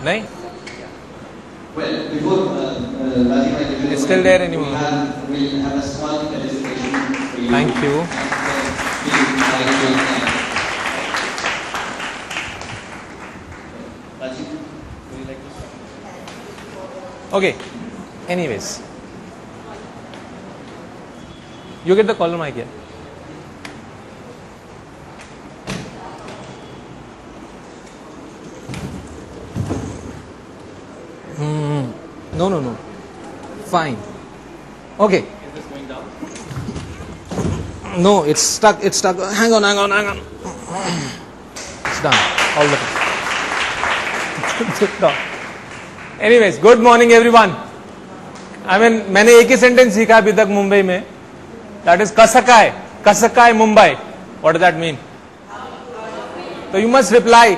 नहीं, Well, before Rajiv, I give you it's still there anymore. we'll have a small felicitation for you. Thank you. Thank you. Rajiv, would you like to start? Okay. Anyways, you get the column mic here. No. Fine. Okay. Is this going down? No, it's stuck. Hang on. It's done. All the time. Anyways, good morning everyone. I mean, मैंने एक ही sentence सीखा अभी तक मुंबई में. That is Kasakai Mumbai. What does that mean? So you must reply.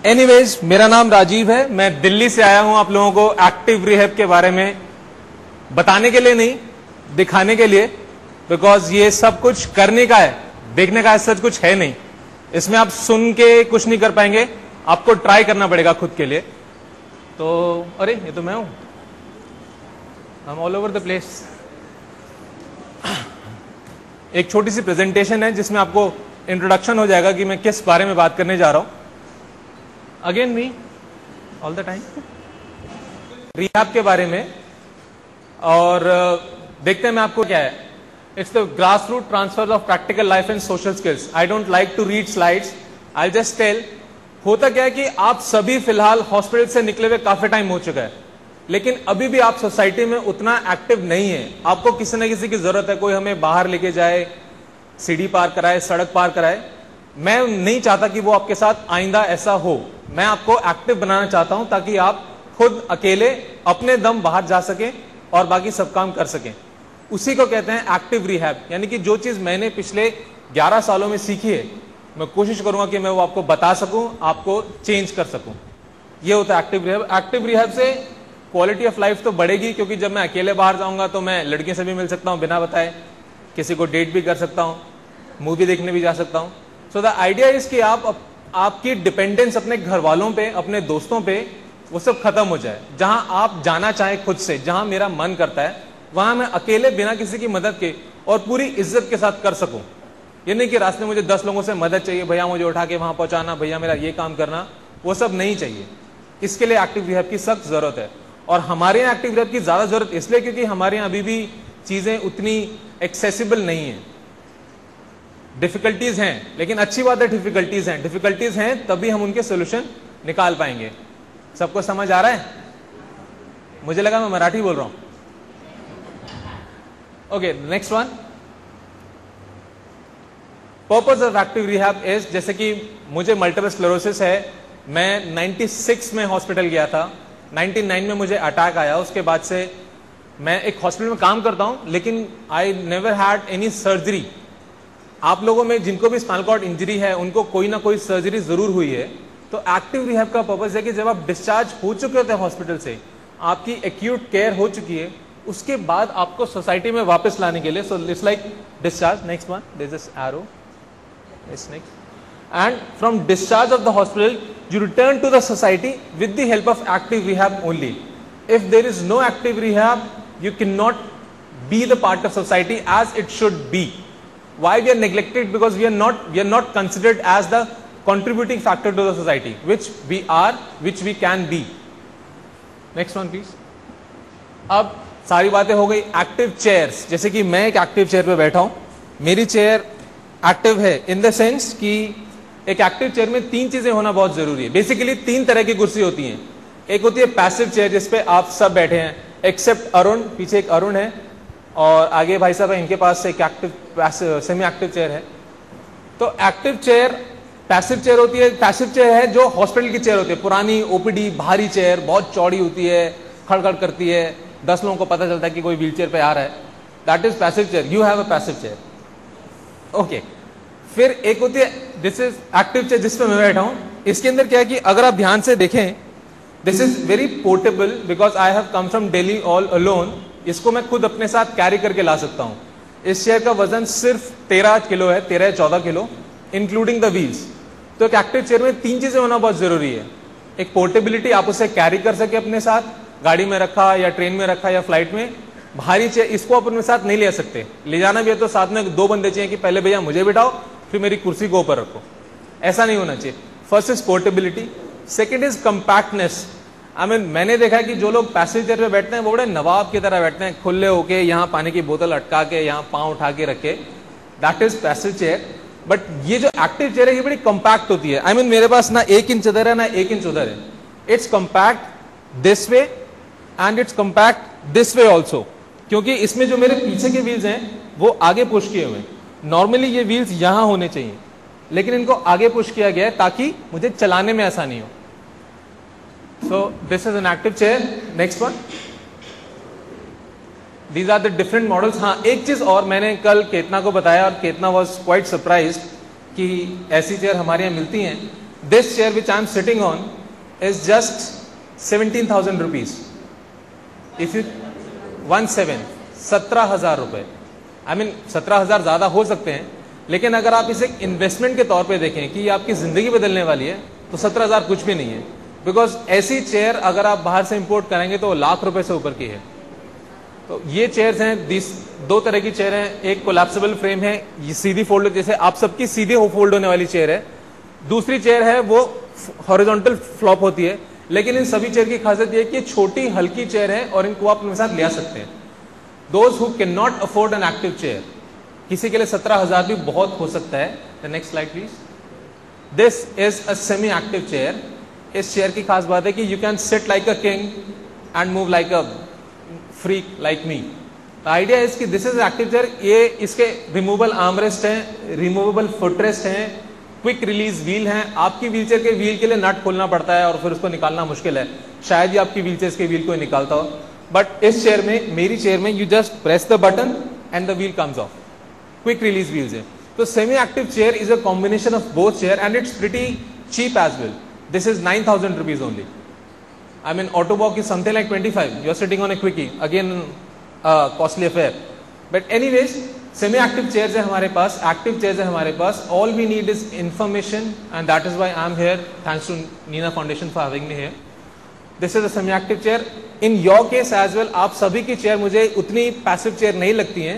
Anyways, मेरा नाम राजीव है. मैं दिल्ली से आया हूं आप लोगों को एक्टिव रिहैब के बारे में बताने के लिए नहीं, दिखाने के लिए, बिकॉज ये सब कुछ करने का है, देखने का सच कुछ है नहीं. इसमें आप सुन के कुछ नहीं कर पाएंगे, आपको ट्राई करना पड़ेगा खुद के लिए. तो अरे ये तो मैं हूं, I am all over the place. एक छोटी सी प्रेजेंटेशन है जिसमें आपको इंट्रोडक्शन हो जाएगा कि मैं किस बारे में बात करने जा रहा हूं. Again me all the time rehab के बारे में. और देखते हैं मैं आपको क्या है. It's the grass root transfer of practical life and social skills. I don't like to read slides, I just tell. होता क्या है कि आप सभी फिलहाल हॉस्पिटल से निकले हुए काफी टाइम हो चुका है, लेकिन अभी भी आप सोसाइटी में उतना एक्टिव नहीं है. आपको किसी न किसी की जरूरत है, कोई हमें बाहर लेके जाए, सीढ़ी पार कराए, सड़क पार कराए. मैं नहीं चाहता कि वो आपके साथ आइंदा ऐसा हो. मैं आपको एक्टिव बनाना चाहता हूं ताकि आप खुद अकेले अपने दम बाहर जा सकें और बाकी सब काम कर सकें. उसी को कहते हैं एक्टिव रिहैब. यानी कि जो चीज मैंने पिछले 11 सालों में सीखी है, मैं कोशिश करूंगा कि मैं वो आपको बता सकूं, आपको चेंज कर सकूं. ये होता है एक्टिव रिहैब. एक्टिव रिहैब से क्वालिटी ऑफ लाइफ तो बढ़ेगी, क्योंकि जब मैं अकेले बाहर जाऊंगा तो मैं लड़कियों से भी मिल सकता हूं बिना बताए, किसी को डेट भी कर सकता हूं, मूवी देखने भी जा सकता हूं. सो द आइडिया इज कि आपकी डिपेंडेंस अपने घर वालों पे, अपने दोस्तों पे, वो सब खत्म हो जाए. जहां आप जाना चाहें खुद से, जहां मेरा मन करता है, वहां मैं अकेले बिना किसी की मदद के और पूरी इज्जत के साथ कर सकूं. ये नहीं कि रास्ते में मुझे 10 लोगों से मदद चाहिए, भैया मुझे उठा के वहां पहुंचाना, भैया मेरा ये काम करना, वो सब नहीं चाहिए. इसके लिए एक्टिव रिहैब की सख्त जरूरत है. और हमारे यहाँ एक्टिव रिहैब की ज्यादा जरूरत इसलिए क्योंकि हमारे यहाँ अभी भी चीजें उतनी एक्सेसिबल नहीं है. डिफिकल्टीज हैं, लेकिन अच्छी बात है डिफिकल्टीज हैं तभी हम उनके सोल्यूशन निकाल पाएंगे. सबको समझ आ रहा है? मुझे लगा मैं मराठी बोल रहा हूं. Okay, next one. Purpose of active rehab is, जैसे कि मुझे मल्टीपल स्क्लेरोसिस है. मैं 96 में हॉस्पिटल गया था, 99 में मुझे अटैक आया. उसके बाद से मैं एक हॉस्पिटल में काम करता हूं, लेकिन I never had any surgery. आप लोगों में जिनको भी स्पाइनल कॉर्ड इंजरी है, उनको कोई ना कोई सर्जरी जरूर हुई है. तो एक्टिव रिहैब का पर्पस है कि जब आप डिस्चार्ज हो चुके होते हैं हॉस्पिटल से, आपकी एक्यूट केयर हो चुकी है, उसके बाद आपको सोसाइटी में वापस लाने के लिए. So it's like discharge. Next one, there is this arrow. Yes, next. And from discharge of the hospital you return to the society with the help of active rehab only. If there is no active rehab, you cannot be the part of society as it should be. Why we are neglected? Because we are not considered as the contributing factor to the society, which we are, which we can be. Next one please. अब सारी बातें हो गई. Active chairs, जैसे कि मैं एक active chair पे बैठा हूं. मेरी चेयर एक्टिव है इन द सेंस कि एक एक्टिव चेयर में 3 चीजें होना बहुत जरूरी है. बेसिकली 3 तरह की कुर्सी होती हैं. एक होती है पैसिव चेयर, जिसपे आप सब बैठे हैं एक्सेप्ट अरुण. पीछे एक अरुण है और आगे भाई साहब है, इनके पास एक एक्टिव सेमी एक्टिव चेयर है. तो एक्टिव चेयर पैसिव चेयर होती है. पैसिव चेयर है जो हॉस्पिटल की चेयर होती है, पुरानी ओपीडी भारी चेयर, बहुत चौड़ी होती है, खड़खड़ करती है, 10 लोगों को पता चलता है कि कोई व्हील चेयर पे आ रहा है. That is passive chair. You have a passive chair. Okay. फिर एक होती है दिस इज एक्टिव चेयर, जिसपे मैं बैठा हूं. इसके अंदर क्या है कि अगर आप ध्यान से देखें, this is very portable because I have come from Delhi all alone. इसको मैं खुद अपने साथ कैरी करके ला सकता हूं. इस चेयर का वजन सिर्फ 13 किलो है, 13 या 14 किलो इंक्लूडिंग द व्हील्स. तो एक एक्टिव चेयर में 3 चीजें होना बहुत जरूरी है. एक पोर्टेबिलिटी, आप उसे कैरी कर सके अपने साथ, गाड़ी में रखा या ट्रेन में रखा या फ्लाइट में। भारी चेयर इसको आप अपने साथ नहीं ले सकते, ले जाना भी है तो साथ में 2 बंदे चाहिए कि पहले भैया मुझे बिठाओ फिर मेरी कुर्सी को ऊपर रखो, ऐसा नहीं होना चाहिए। First is portability, second is compactness. मैंने देखा है कि जो लोग पैसेंजर चेयर पे बैठते हैं वो बड़े नवाब की तरह बैठते हैं, खुले होके, यहाँ पानी की बोतल अटका के, यहाँ पाँव उठा के रखे, that is passenger chair. But ये जो एक्टिव चेयर है ये बड़ी कंपैक्ट होती है। मेरे पास ना 1 इंच इधर है ना 1 इंच उधर है, it's compact this way and it's compact this way also, क्योंकि इसमें जो मेरे पीछे के व्हील्स हैं वो आगे पुश किए हुए हैं। नॉर्मली ये व्हील्स यहां होने चाहिए, लेकिन इनको आगे पुश किया गया है ताकि मुझे चलाने में आसानी हो। So this is an active chair. Next one, these are the different models. हाँ, एक चीज और मैंने कल केतना को बताया और केतना वॉज क्वाइट सरप्राइज्ड कि ऐसी चेयर हमारे यहाँ मिलती हैं। This chair which I am sitting on is just 17,000 rupees. If you 17,000 रुपए। 17,000 ज्यादा हो सकते हैं, लेकिन अगर आप इसे इन्वेस्टमेंट के तौर पे देखें कि ये आपकी जिंदगी बदलने वाली है तो 17,000 कुछ भी नहीं है। बिकॉज ऐसी चेयर अगर आप बाहर से इंपोर्ट करेंगे तो लाख रुपए से ऊपर की है। तो ये चेयर्स हैं, 2 तरह की चेयर हैं। एक कोलैप्सिबल फ्रेम है, ये सीधी फोल्ड, जैसे आप सबकी सीधे फोल्ड होने वाली चेयर है। दूसरी चेयर है वो हॉरिजॉन्टल फ्लॉप होती है। लेकिन इन सभी चेयर की खासियत ये है कि छोटी हल्की चेयर है और इनको आप अपने साथ ले आ सकते हैं। Those who can not afford N active chair, किसी के लिए 17,000 भी बहुत हो सकता है। The next slide please. This is a semi active chair. इस चेयर की खास बात है कि you can sit like a king and move like a freak like me. The idea is कि दिस इज एक्टिव चेयर। ये इसके removable armrest हैं, रिमूवेबल फुटरेस्ट हैं, क्विक रिलीज व्हील हैं। आपकी व्हीलचेयर के व्हील के लिए नट खोलना पड़ता है और फिर उसको निकालना मुश्किल है, शायद ही आपकी व्हीलचेयर के व्हील को निकालता हो। बट इस चेयर में, मेरी चेयर में, you just press the button and the wheel comes off. Quick release wheels है। तो semi active chair is a combination of both chair and it's pretty cheap as well. This is 9,000 rupees only. Autobox is something like 25. You are sitting on a quickie, again costly affair. But anyways, semi-active chairs है हमारे पास, active chairs है हमारे पास. All we need is information, and that is why I am here. Thanks to Nina Foundation for having me here. This is a semi-active chair. In your case as well, आप सभी की chair मुझे उतनी passive chair नहीं लगती हैं,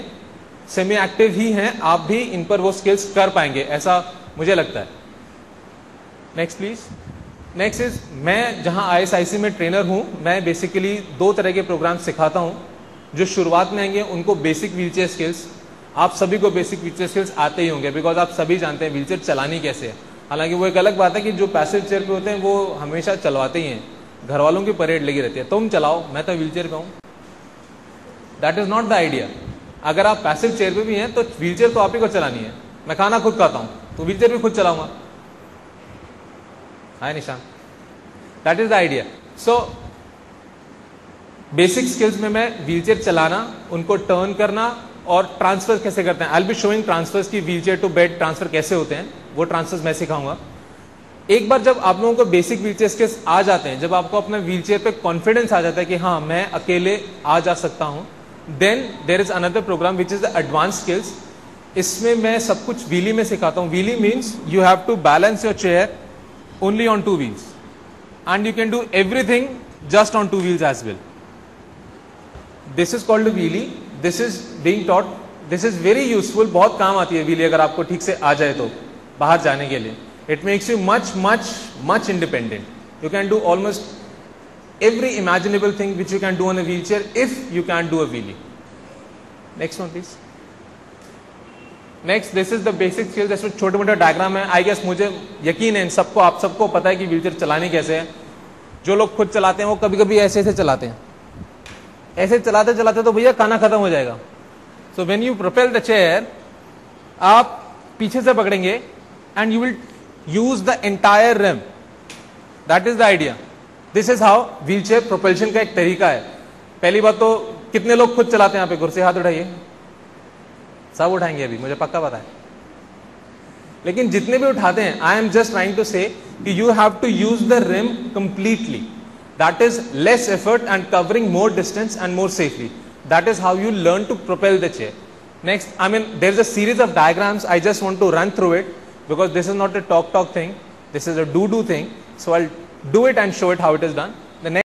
semi-active ही हैं. आप भी इन पर वो skills कर पाएंगे, ऐसा मुझे लगता है. Next please. नेक्स्ट इज, मैं जहां ISIC में ट्रेनर हूं, मैं बेसिकली 2 तरह के प्रोग्राम सिखाता हूं। जो शुरुआत में आएंगे उनको बेसिक व्हीलचेयर स्किल्स, आप सभी को बेसिक व्हीलचेयर स्किल्स आते ही होंगे, बिकॉज आप सभी जानते हैं व्हीलचेयर चलानी कैसे है। हालांकि वो एक अलग बात है कि जो पैसिव चेयर पे होते हैं वो हमेशा चलवाते ही हैं, घर वालों की परेड लगी रहती है, तुम चलाओ मैं तो व्हीलचेयर पे हूं। That is not the idea. अगर आप पैसिव चेयर पे भी हैं तो व्हीलचेयर तो आप ही को चलानी है। मैं खाना खुद खाता हूं तो व्हीलचेयर भी खुद चलाऊंगा। हाय निशान, that is the idea. So basic skills में मैं व्हीलचेयर चलाना, उनको टर्न करना और ट्रांसफर कैसे करते हैं, I will be showing transfers की व्हीलचेयर टू बेड ट्रांसफर कैसे होते हैं, वो ट्रांसफर्स मैं सिखाऊंगा। एक बार जब आप लोगों को बेसिक व्हीलचेयर स्किल्स आ जाते हैं, जब आपको अपना व्हीलचेयर पे कॉन्फिडेंस आ जाता है कि हाँ मैं अकेले आ जा सकता हूं, then there is another programme which is the advance skills. इसमें मैं सब कुछ व्हीली में सिखाता हूं। Wheelie means you have to balance your chair only on 2 wheels and you can do everything just on 2 wheels as well. This is called a wheelie. This is being taught. This is very useful. बहुत काम आती है wheelie अगर आपको ठीक से आ जाए तो बाहर जाने के लिए. It makes you much independent. You can do almost every imaginable thing which you can do on a wheelchair if you can do a wheelie. Next one please. Next, this is the basic skills. इसमें छोटे मोटे diagram है। I guess मुझे यकीन है इन सबको, आप सबको पता है कि व्हीलचेयर चलानी कैसे है। जो लोग खुद चलाते हैं वो कभी कभी ऐसे ऐसे चलाते हैं, ऐसे चलाते चलाते तो भैया खाना खत्म हो जाएगा। So when you propel the chair, आप पीछे से पकड़ेंगे and you will use the entire rim. That is the idea. This is how wheelchair propulsion का एक तरीका है। पहली बात तो कितने लोग खुद चलाते हैं यहाँ पे, कुर्सी हाथ उठाइए। सब उठाएंगे अभी, मुझे पक्का पता है। लेकिन जितने भी उठाते हैं, I am just trying to say कि you have to use the rim completely. That is less effort and covering more distance and more safely. That is how you learn to propel the chair. Next, there is a series of diagrams. I just want to run through it because this is not a talk thing, this is a do thing. So I'll do it and show it how it is done.